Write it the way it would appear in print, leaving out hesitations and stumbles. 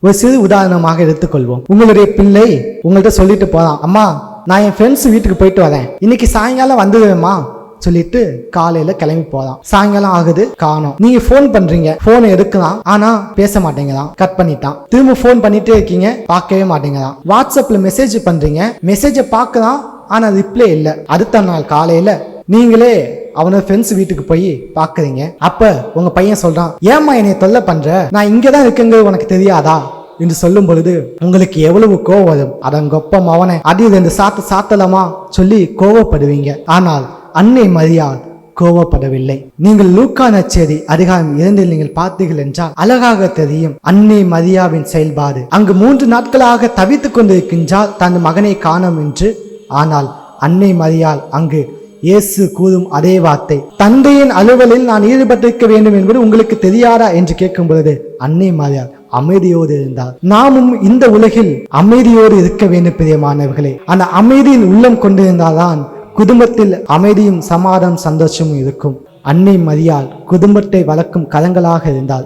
ஒரு சிறு உதாரணமாக எடுத்துக்கொள்வோம். உங்களுடைய பிள்ளை உங்கள்கிட்ட சொல்லிட்டு போலாம், அம்மா நான் என் ஃப்ரெண்ட்ஸ் வீட்டுக்கு போயிட்டு வரேன், இன்னைக்கு சாயங்காலம் வந்துடுவேம்மா சொல்லிட்டு காலையில கிளம்பி போலாம். சாயங்காலம் ஆகுது, காணோம். நீங்க போன் பண்றீங்க, போனை எடுக்கலாம், ஆனா பேச மாட்டேங்கலாம், கட் பண்ணிட்டான். திரும்ப போன் பண்ணிட்டே இருக்கீங்க, பார்க்கவே மாட்டேங்கலாம். வாட்ஸ்அப்ல மெசேஜ் பண்றீங்க, மெசேஜை பார்க்கலாம், ஆனா ரிப்ளை இல்லை. அடுத்த நாள் காலையில நீங்களே அவனோட ஃப்ரெண்ட்ஸ் வீட்டுக்கு போய் பாக்குறீங்க. அப்ப உங்க பையன் சொல்றான், ஏமா என்னை தொல்லை பண்ற, நான் இங்கதான் இருக்குங்க உனக்கு தெரியாதா என்று சொல்லும் பொழுது உங்களுக்கு எவ்வளவு கோவம் வரும். அதங்கொப்பம் அவனை அடி 2 சாத்து சாத்தலாமா சொல்லி கோவப்படுவீங்க. ஆனால் அன்னை மரியாள் கோவப்படவில்லை. நீங்கள் லூக்கா நற்செய்தி அதிகாரம் 2 நீங்கள் பார்த்தீர்கள் என்றால் அழகாக தெரியும் அன்னை மரியாவின் செயல்பாடு. அங்கு 3 நாட்களாக தவித்துக் கொண்டிருக்கின்றால் தன் மகனை காணோம் என்று. ஆனால் அன்னை மரியாள் அங்கு இயேசு கூறும் அதே வார்த்தை, தந்தையின் அலுவலில் நான் ஈடுபட்டிருக்க வேண்டும் என்பது உங்களுக்கு தெரியாதா என்று கேட்கும் பொழுது அன்னை மரியாள் அமைதியோடு இருந்தார். நாமும் இந்த உலகில் அமைதியோடு இருக்க வேண்டும் பிரியமானவர்களே. அந்த அமைதியின் உள்ளம் கொண்டிருந்தால்தான் குடும்பத்தில் அமைதியும் சமாதானம் சந்தோஷமும் இருக்கும். அன்னை மரியாள் குடும்பத்தை வளர்க்கும் கரங்களாக இருந்தால்